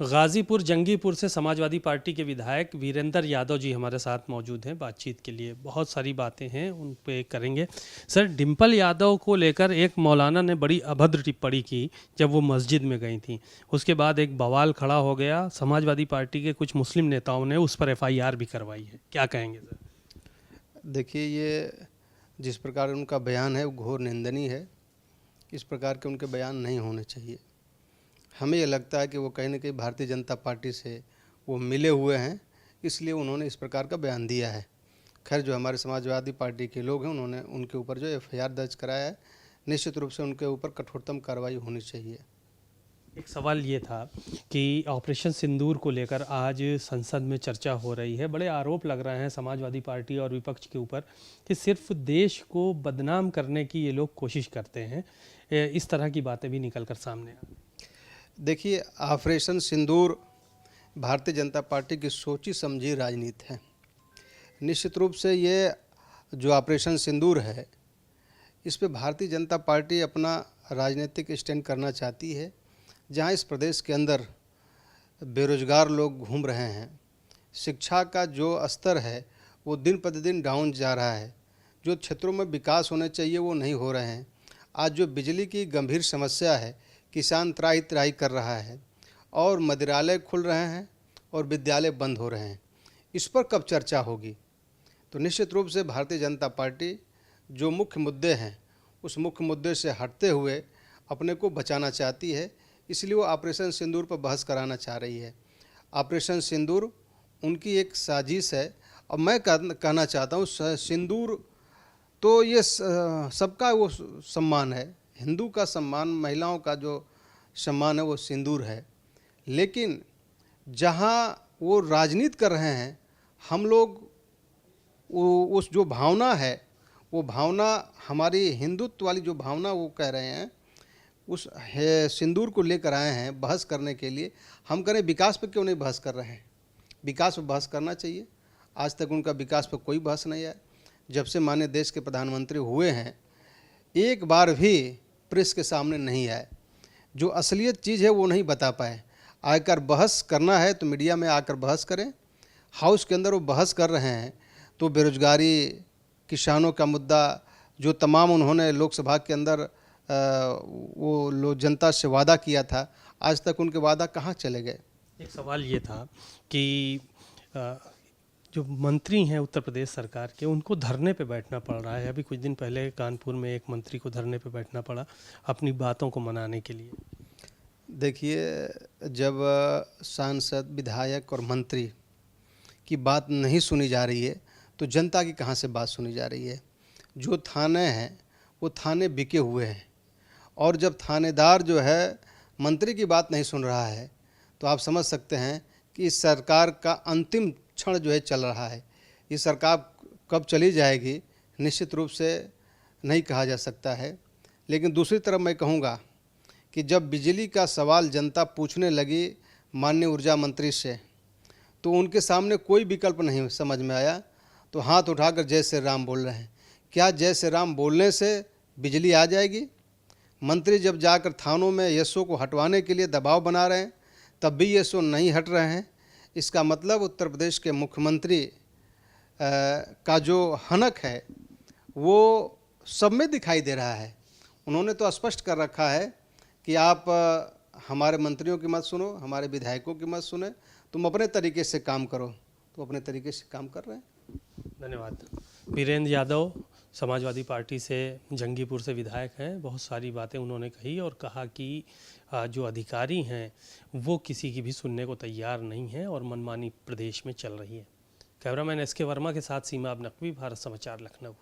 गाजीपुर जंगीपुर से समाजवादी पार्टी के विधायक वीरेंद्र यादव जी हमारे साथ मौजूद हैं बातचीत के लिए। बहुत सारी बातें हैं उन पे करेंगे। सर, डिंपल यादव को लेकर एक मौलाना ने बड़ी अभद्र टिप्पणी की जब वो मस्जिद में गई थी। उसके बाद एक बवाल खड़ा हो गया। समाजवादी पार्टी के कुछ मुस्लिम नेताओं ने उस पर FIR भी करवाई है। क्या कहेंगे सर? देखिए, ये जिस प्रकार उनका बयान है वो घोर निंदनीय है। इस प्रकार के उनके बयान नहीं होने चाहिए। हमें ये लगता है कि वो कहीं ना कहीं भारतीय जनता पार्टी से वो मिले हुए हैं, इसलिए उन्होंने इस प्रकार का बयान दिया है। खैर, जो हमारे समाजवादी पार्टी के लोग हैं उन्होंने उनके ऊपर जो FIR दर्ज कराया है, निश्चित रूप से उनके ऊपर कठोरतम कार्रवाई होनी चाहिए। एक सवाल ये था कि ऑपरेशन सिंदूर को लेकर आज संसद में चर्चा हो रही है। बड़े आरोप लग रहे हैं समाजवादी पार्टी और विपक्ष के ऊपर कि सिर्फ देश को बदनाम करने की ये लोग कोशिश करते हैं। इस तरह की बातें भी निकल कर सामने आ। देखिए, ऑपरेशन सिंदूर भारतीय जनता पार्टी की सोची समझी राजनीति है। निश्चित रूप से ये जो ऑपरेशन सिंदूर है, इस पे भारतीय जनता पार्टी अपना राजनीतिक स्टैंड करना चाहती है। जहां इस प्रदेश के अंदर बेरोजगार लोग घूम रहे हैं, शिक्षा का जो स्तर है वो दिन प्रतिदिन डाउन जा रहा है, जो क्षेत्रों में विकास होने चाहिए वो नहीं हो रहे हैं। आज जो बिजली की गंभीर समस्या है, किसान त्राही त्राही कर रहा है और मदिरालय खुल रहे हैं और विद्यालय बंद हो रहे हैं। इस पर कब चर्चा होगी? तो निश्चित रूप से भारतीय जनता पार्टी जो मुख्य मुद्दे हैं उस मुख्य मुद्दे से हटते हुए अपने को बचाना चाहती है, इसलिए वो ऑपरेशन सिंदूर पर बहस कराना चाह रही है। ऑपरेशन सिंदूर उनकी एक साजिश है। और मैं कहना चाहता हूँ, सिंदूर तो ये सबका वो सम्मान है, हिंदू का सम्मान, महिलाओं का जो सम्मान है वो सिंदूर है। लेकिन जहाँ वो राजनीति कर रहे हैं, हम लोग उस जो भावना है, वो भावना हमारी हिंदुत्व वाली जो भावना वो कह रहे हैं, उस सिंदूर को लेकर आए हैं बहस करने के लिए। हम करें विकास पर क्यों नहीं बहस कर रहे हैं? विकास पर बहस करना चाहिए। आज तक उनका विकास पर कोई बहस नहीं है। जब से माननीय देश के प्रधानमंत्री हुए हैं, एक बार भी प्रेस के सामने नहीं आए, जो असलियत चीज़ है वो नहीं बता पाए। आकर बहस करना है तो मीडिया में आकर बहस करें। हाउस के अंदर वो बहस कर रहे हैं तो बेरोजगारी, किसानों का मुद्दा, जो तमाम उन्होंने लोकसभा के अंदर वो जनता से वादा किया था, आज तक उनके वादा कहाँ चले गए? एक सवाल ये था कि जो मंत्री हैं उत्तर प्रदेश सरकार के, उनको धरने पे बैठना पड़ रहा है। अभी कुछ दिन पहले कानपुर में एक मंत्री को धरने पे बैठना पड़ा अपनी बातों को मनाने के लिए। देखिए, जब सांसद, विधायक और मंत्री की बात नहीं सुनी जा रही है तो जनता की कहाँ से बात सुनी जा रही है? जो थाने हैं वो थाने बिके हुए हैं, और जब थानेदार जो है मंत्री की बात नहीं सुन रहा है तो आप समझ सकते हैं कि इस सरकार का अंतिम क्षण जो है चल रहा है। ये सरकार कब चली जाएगी निश्चित रूप से नहीं कहा जा सकता है। लेकिन दूसरी तरफ मैं कहूँगा कि जब बिजली का सवाल जनता पूछने लगी माननीय ऊर्जा मंत्री से, तो उनके सामने कोई विकल्प नहीं समझ में आया, तो हाथ उठाकर जय श्री राम बोल रहे हैं। क्या जय श्री राम बोलने से बिजली आ जाएगी? मंत्री जब जाकर थानों में एसओ को हटवाने के लिए दबाव बना रहे हैं, तब भी एसओ नहीं हट रहे हैं। इसका मतलब उत्तर प्रदेश के मुख्यमंत्री का जो हनक है वो सब में दिखाई दे रहा है। उन्होंने तो स्पष्ट कर रखा है कि आप हमारे मंत्रियों की मत सुनो, हमारे विधायकों की मत सुने, तुम अपने तरीके से काम करो। तो अपने तरीके से काम कर रहे हैं। धन्यवाद। वीरेंद्र यादव समाजवादी पार्टी से जंगीपुर से विधायक हैं। बहुत सारी बातें उन्होंने कही और कहा कि जो अधिकारी हैं वो किसी की भी सुनने को तैयार नहीं हैं और मनमानी प्रदेश में चल रही है। कैमरामैन SK वर्मा के साथ सीमा अब नकवी, भारत समाचार, लखनऊ।